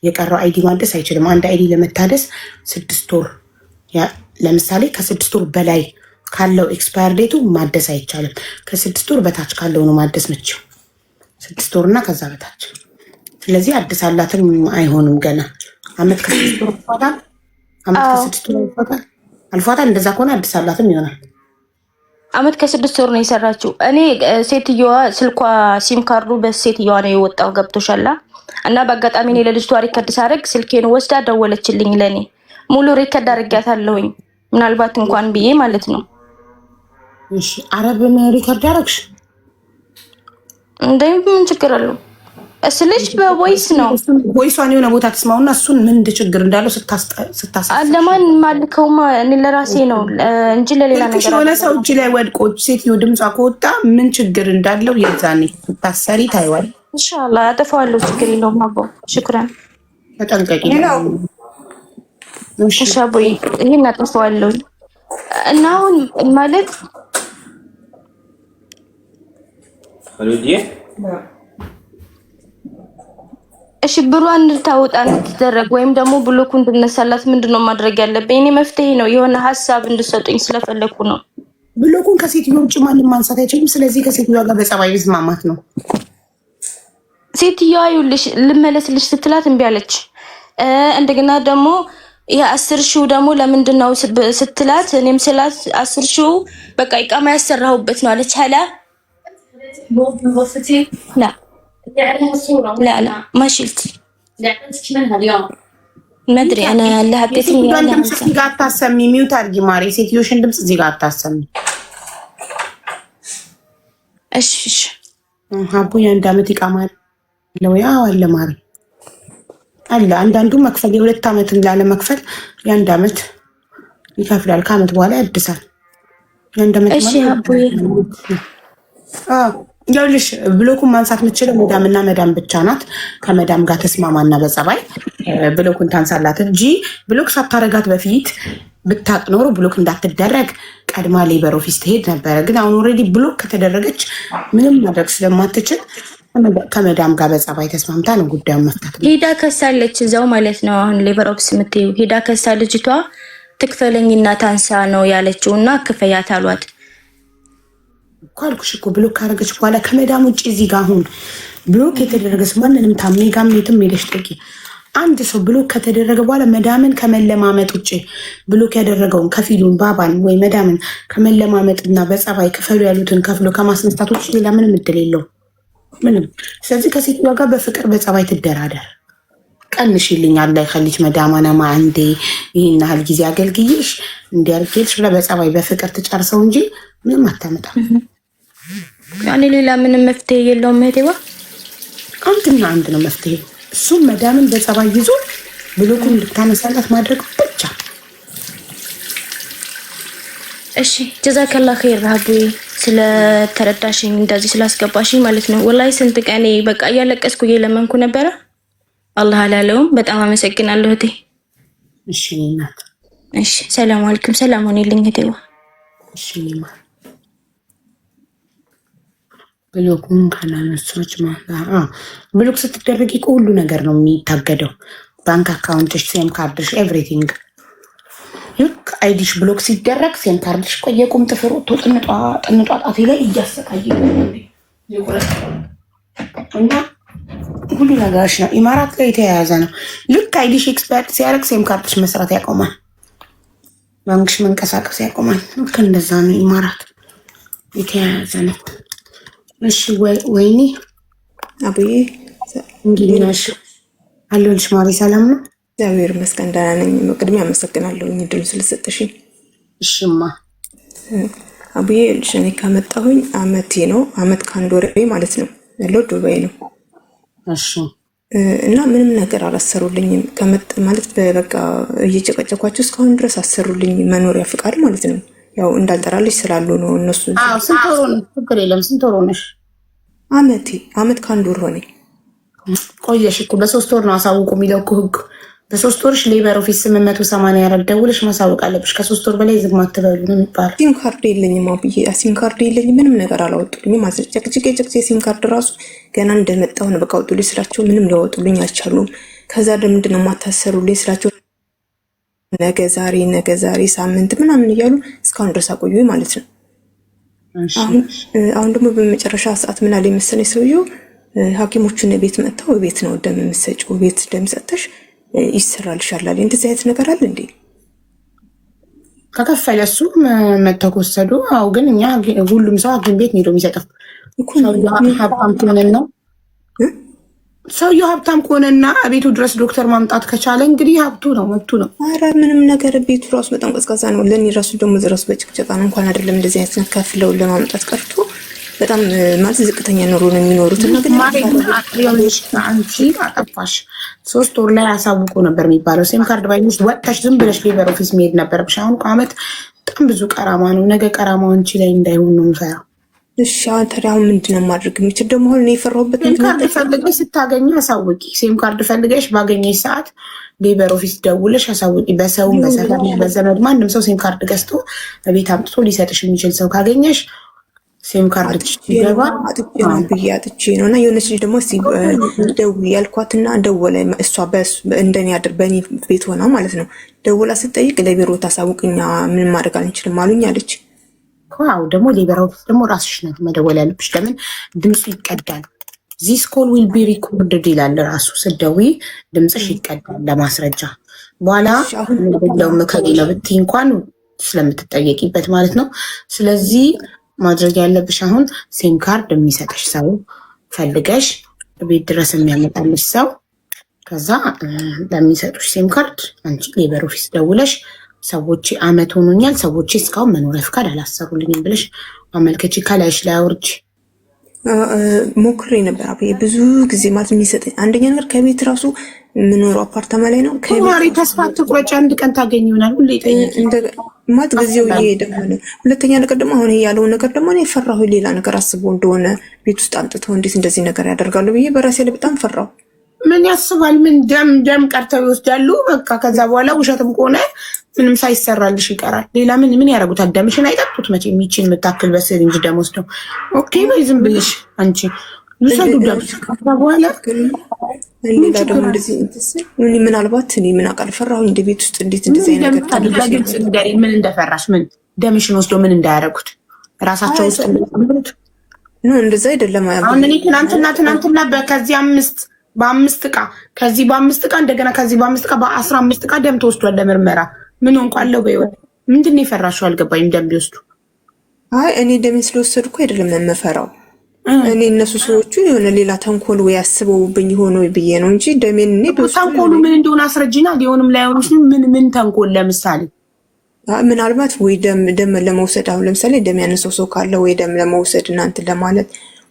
የቀረው አይዲ ማደስ አይችልም። አንድ አይዲ ለመታደስ 6 ወር ለምሳሌ ከ6 ወር በላይ ካለው ኤክስፓየር ዴቱ ማደስ አይቻልም። ከ6 ወር በታች ካለው ነው ማደስ መቼው 6 ወርና ከዛ በታች። ስለዚህ አዲስ አላትም አይሆንም ገና አመት ከ6 ወር አልፏታል። አመት ከ6 ወር አልፏታል። እንደዛ ከሆነ አዲስ አላትም ይሆናል። አመት ከ6 ወር ነው የሰራችው። እኔ ሴትዮዋ ስልኳ ሲም ካርዱ በሴትዮዋ ነው የወጣው ገብቶሻላ። እና በአጋጣሚ እኔ ለልጅቷ ሪከርድ ሳደርግ ስልኬን ወስዳ ደወለችልኝ ለኔ። ሙሉ ሪከርድ አድርጊያታለሁኝ ምናልባት እንኳን ብዬ ማለት ነው። እሺ አረብን ሪከርድ አደረግሽ እንዴ? ምን ችግር አለው? እስልሽ በቮይስ ነው ቮይሷን የሆነ ቦታ ተስማውና እሱን ምን ችግር እንዳለው ስታሳስ አለማን ማልከውማ እኔ ለራሴ ነው እንጂ ለሌላ ነገር የሆነ ሰው እጅ ላይ ወድቆ ሴትዮ ድምጿ ከወጣ ምን ችግር እንዳለው የዛኔ ስታሰሪ ታይዋል። ኢንሻአላህ አጠፋዋለሁ። ችግር የለውም አቦ ሽክራን ተጠንቀቂ። እሺ አቦዬ ይሄን አጠፋዋለሁ። እና አሁን ማለት አሉዲዬ እሺ ብሯን እንድታወጣ እንድትደረግ ወይም ደግሞ ብሎኩ እንድነሳላት ምንድነው ማድረግ ያለብኝ? እኔ መፍትሄ ነው የሆነ ሐሳብ እንድሰጡኝ ስለፈለኩ ነው። ብሎኩን ከሴትዮዋ ውጭ ማንም ማንሳት አይችልም። ስለዚህ ከሴትዮዋ ጋር በጸባይ መስማማት ነው። ሴትዮዋ ይኸውልሽ ልመለስልሽ ስትላት እምቢ አለች። እንደገና ደግሞ የ10 ሺው ደግሞ ለምንድን ነው ስትላት እኔም ስላት 10 ሺው በቃ ኢቃማ ያሰራሁበት ነው አለች። ሀላ لا لا ما شلت منها اليوم ما ادري انا اللي حطيتني انا እዚህ ጋር አታሰሚ። ሚውት አድርጊ ማሪ። ሴትዮሽን ድምጽ እዚህ ጋር አታሰሚ። እሺ እሺ አቡ የአንድ ዓመት ኢቃማ አለው። ያው አለ ማሪ አለ። አንዳንዱ መክፈል የ2 ዓመት ላለ መክፈል የ1 ዓመት ይከፍላል። ከዓመት በኋላ ያድሳል። የ1 ዓመት እሺ አቡ ያውልሽ ብሎኩን ማንሳት የምትችለው መዳምና መዳም ብቻ ናት። ከመዳም ጋር ተስማማና በጸባይ ብሎኩን ታንሳላት እንጂ ብሎክ ሳታረጋት በፊት ብታቅ ኖሮ ብሎክ እንዳትደረግ ቀድማ ሌበር ኦፊስ ትሄድ ነበረ። ግን አሁን ኦልሬዲ ብሎክ ከተደረገች ምንም ማድረግ ስለማትችል ከመዳም ጋር በጸባይ ተስማምታ ነው ጉዳዩን መፍታት። ሄዳ ከሳለች እዛው ማለት ነው። አሁን ሌበር ኦፊስ የምትይው ሄዳ ከሳ ልጅቷ ትክፈለኝና ታንሳ ነው ያለችውና ክፈያት አሏት። ካልኩሽ እኮ ብሎክ ካረገች በኋላ ከመዳም ውጭ እዚህ ጋር አሁን ብሎክ የተደረገስ ማንንም ታሜጋም የትም ሄደሽ ጠቂ። አንድ ሰው ብሎክ ከተደረገ በኋላ መዳምን ከመለማመጥ ውጭ ብሎክ ያደረገውን ከፊሉን ባባን ወይ መዳምን ከመለማመጥና በጸባይ ክፈሉ ያሉትን ከፍሎ ከማስነሳት ውጭ ሌላ ምንም እድል የለውም ምንም። ስለዚህ ከሴትዮዋ ጋር በፍቅር በጸባይ ትደራደር። ቀንሽልኛል ላይ ከልጅ መዳማና ማንዴ ይሄን ያህል ጊዜ አገልግዬሽ እንዲያርገልሽ ብላ በጸባይ በፍቅር ትጨርሰው እንጂ ምንም አታመጣም። ያኔ ሌላ ምንም መፍትሄ የለውም። እህቴዋ አንድና አንድ ነው መፍትሄ። እሱም መዳምን በጸባይ ይዞ ብሎኩን እንድታነሳላት ማድረግ ብቻ። እሺ ጀዛከላ ኸይር ሀቡዬ ስለተረዳሽኝ እንደዚህ ስላስገባሽኝ ማለት ነው። ወላሂ ስንት ቀኔ በቃ እያለቀስኩ እየለመንኩ ነበረ። አላህ አላለውም። በጣም አመሰግናለሁ እህቴ። እሺ እናት። እሺ ሰላም አለይኩም። ሰላም ሆነልኝ እህቴዋ። እሺ እናት። ብሎኩን ካላነሳች ብሎክ ስትደረጊ ሁሉ ነገር ነው የሚታገደው። ባንክ አካውንትሽ፣ ሴም ካርድሽ፣ ኤቭሪቲንግ። ልክ አይዲሽ ብሎክ ሲደረግ ሴም ካርድሽ ቆየቁም ጥፍር ወጥቶ ጥንጧ ጣቴ ላይ እያሰቃየ እና ሁሉ ነገርሽ ነው ኢማራት ላይ የተያያዘ ነው። ልክ አይዲሽ ኤክስፓየር ሲያደርግ ሴም ካርድሽ መስራት ያቆማል፣ ባንክሽ መንቀሳቀስ ያቆማል። ልክ እንደዛ ነው ኢማራት የተያያዘ ነው። እሺ ወይኔ አቡዬ እንግዲህ ነሽ አለሁልሽ። ማሪ ሰላም ነው? እግዚአብሔር ይመስገን ደህና ነኝ። ቅድሚያ አመሰግናለሁ እድሉን ስለሰጠሽኝ። እሺማ አቡዬ ልጅ እኔ ከመጣሁኝ አመቴ ነው። አመት ከአንድ ወር ማለት ነው። ያለው ዱባይ ነው። እሺ እና ምንም ነገር አላሰሩልኝም። ከመጣ ማለት በቃ እየጨቀጨኳቸው እስካሁን ድረስ አሰሩልኝ መኖሪያ ፍቃድ ማለት ነው። ያው እንዳልጠራልሽ ስላሉ ነው እነሱ። ስንት ወር ነው? ችግር የለም። ስንት ወር ሆነሽ? አመት ከአንድ ወር ሆነኝ። ቆየሽ እኮ በ3 ወር ነው አሳውቁ የሚለው እኮ ህግ። በ3 ወርሽ ሌበር ኦፊስ 884 ደውለሽ ማሳወቅ አለብሽ። ከ3 ወር በላይ ዝም አትበሉ ነው የሚባለው። ሲም ካርድ የለኝም አብዬ፣ ሲም ካርድ የለኝም። ምንም ነገር አላወጡልኝም። ጨቅጭቄ ሲም ካርድ ራሱ ገና እንደመጣሁ ነው በቃ አውጡልኝ ስላቸው ምንም ሊያወጡልኝ አልቻሉም። ከዛ ለምንድን ነው የማታሰሩልኝ ስላቸው ነገ ዛሬ ሳምንት ምናምን እያሉ እስካሁን ድረስ አቆዩኝ ማለት ነው። አሁን ደግሞ በመጨረሻ ሰዓት ምን አለ መሰለኝ ሰውየው ሐኪሞቹን ቤት መጥተው ቤት ነው ደም የምትሰጪው፣ ቤት ደም ሰጥተሽ ይሰራልሻል አለ። እንደዚህ አይነት ነገር አለ እንዴ? ከከፈለ እሱ መተኮሰዱ። አው ግን እኛ ሁሉም ሰው ሐኪም ቤት ነው የሚሰጠው። ሀብታም ከሆነና ሰውየው ሀብታም ከሆነና ቤቱ ድረስ ዶክተር ማምጣት ከቻለ እንግዲህ ሀብቱ ነው መብቱ ነው። ኧረ ምንም ነገር ቤቱ ራሱ በጣም ቀዝቃዛ ነው። ለኔ ራሱ ደግሞ ዝራሱ በጭቅጨቃ ነው። እንኳን አይደለም እንደዚህ አይነት ከፍለው ለማምጣት ቀርቶ በጣም ማለት ዝቅተኛ ኑሮ ነው የሚኖሩት። እና ግን አንቺ አጠፋሽ 3 ወር ላይ አሳውቆ ነበር የሚባለው። ሴም ካርድ ባይኖች ወጥተሽ ዝም ብለሽ ሌበር ኦፊስ መሄድ ነበረብሽ። አሁን አመት በጣም ብዙ ቀራማ ነው። ነገ ቀራማው አንቺ ላይ እንዳይሆን ነው የምፈራው። እሺ ታዲያ ምንድነው ማድረግ የሚችል? ደግሞ አሁን ነው የፈራሁበት። ሴም ካርድ ፈልገሽ ስታገኝ አሳውቂ። ሴም ካርድ ፈልገሽ ባገኘሽ ሰዓት ሌበር ኦፊስ ደውለሽ አሳውቂ። በሰውም በሰፈር በዘመድ ማንም ሰው ሴም ካርድ ገዝቶ ቤት አምጥቶ ሊሰጥሽ የሚችል ሰው ካገኘሽ ሴም ካርድ ይገባ አጥቼ ነው። እና የሆነች ልጅ ደግሞ ደውዪ ያልኳትና ደወለ። እሷ እንደኔ አድር በእኔ ቤት ሆና ማለት ነው። ደውላ ስትጠይቅ ለቢሮ ታሳውቅኛ ምን ማድረግ አንችልም አሉኝ አለች። ዋው ደግሞ ሌበር ኦፊስ ደግሞ ራስሽ ነው መደወል ያለብሽ። ለምን ድምፁ ይቀዳል። ዚስ ኮል ዊል ቢ ሪኮርድድ ይላል ራሱ። ስትደውይ ድምፅሽ ይቀዳል ለማስረጃ። በኋላ ለውም ከሌለ ብትይ እንኳን ስለምትጠየቂበት ማለት ነው። ስለዚህ ማድረግ ያለብሽ አሁን ሴም ካርድ የሚሰጥሽ ሰው ፈልገሽ ቤት ድረስ የሚያመጣልሽ ሰው፣ ከዛ ለሚሰጡሽ ሴም ካርድ አንቺ ሌበር ኦፊስ ደውለሽ ሰዎች አመት ሆኖኛል፣ ሰዎች እስካሁን መኖሪያ ፍቃድ አላሰሩልኝም ብለሽ አመልከቺ። ከላይሽ ላይ አውርጂ። ሞክሬ ነበር አብዬ ብዙ ጊዜ ማለት የሚሰጠኝ አንደኛ ነገር ከቤት ራሱ የምኖረው አፓርታማ ላይ ነው። ከማሪ ተስፋ ትቁረጭ፣ አንድ ቀን ታገኝ ይሆናል። ሁሌ ጠይቂ ማለት ጊዜው እየሄደ ነው። ሁለተኛ ነገር ደግሞ አሁን ያለው ነገር ደግሞ እኔ ፈራሁ። ሌላ ነገር አስቦ እንደሆነ ቤት ውስጥ አምጥተው እንዴት እንደዚህ ነገር ያደርጋሉ ብዬ በራሴ ላይ በጣም ፈራሁ። ምን ያስባል? ምን ደም ቀርተው ይወስዳሉ። በቃ ከዛ በኋላ ውሸትም ከሆነ ምንም ሳይሰራልሽ ይቀራል። ሌላ ምን ያደርጉታል? ደምሽን አይጠጡት መቼም። የሚችን የምታክል በስሪንጅ ደም ወስደው ኦኬ በይ ዝም ብለሽ አንቺ ይሰዱ ደም ከዛ በኋላ ሌላ ደግሞ እንደዚህ ምን ምናልባት እኔ ምን አውቃለሁ ፈራሁ። እንደ ቤት ውስጥ እንዴት እንደዚህ ነገር ታደርጋለች? ምን እንደፈራሽ ምን ደምሽን ወስዶ ምን እንዳያደርጉት ራሳቸው ውስጥ እንደምሩት ነው። እንደዛ አይደለም። አሁን እኔ ትናንትና በከዚህ በ5 ዕቃ ከዚህ በ5 ዕቃ እንደገና ከዚህ በ5 ዕቃ በ15 ዕቃ ደም ተወስዷል ለምርመራ። ምን እንኳለው በይወት ምንድን ነው የፈራሽው? አልገባኝም። ደም ቢወስዱ አይ እኔ ደም ስለወሰድኩ አይደለም የምፈራው። እኔ እነሱ ሰዎቹ የሆነ ሌላ ተንኮል ወይ ያስበውብኝ ሆኖ ብዬ ነው እንጂ ደሜን እኔ ተንኮሉ ምን እንደሆነ አስረጂና። ሊሆንም ላይሆንሽ ምን ተንኮል? ለምሳሌ ምናልባት ወይ ደም ለመውሰድ አሁን ለምሳሌ ደም ያነሰው ሰው ካለ ወይ ደም ለመውሰድ እናንተ ለማለት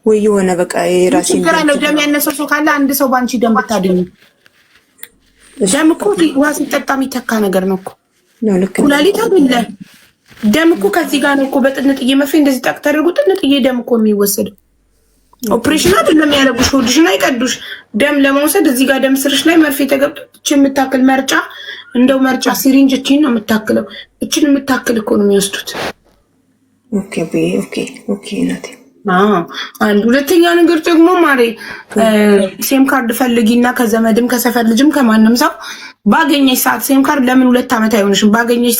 ወይ የሆነ በቃ የራሴ ችግር አለው። ደም ያነሰው ሰው ካለ አንድ ሰው ባንቺ ደም ብታድኝ ደም እኮ ውሃ ሲጠጣ የሚተካ ነገር ነው እኮ ነው። ልክ ኩላሊት አይደለ ደም እኮ ከዚህ ጋር ነው እኮ በጥንጥዬ መርፌ እንደዚህ ጠቅ ተደርጎ ጥንጥዬ ደም እኮ የሚወሰደው። ኦፕሬሽን አይደለም ያደረጉሽ፣ ሆድሽን አይቀዱሽ። ደም ለመውሰድ እዚህ ጋር ደም ስርሽ ላይ መርፌ ተገብቶ እቺ የምታክል መርጫ፣ እንደው መርጫ ሲሪንጅ እቺን ነው የምታክለው። እቺን የምታክል እኮ ነው የሚወስዱት። ኦኬ ኦኬ ናቲ። አንድ ሁለተኛ ነገር ደግሞ ማሬ ሴም ካርድ ፈልጊና ከዘመድም ከሰፈር ልጅም ከማንም ሰው ባገኘሽ ሰዓት ሴም ካርድ ለምን 2 ዓመት አይሆንሽም? ባገኘሽ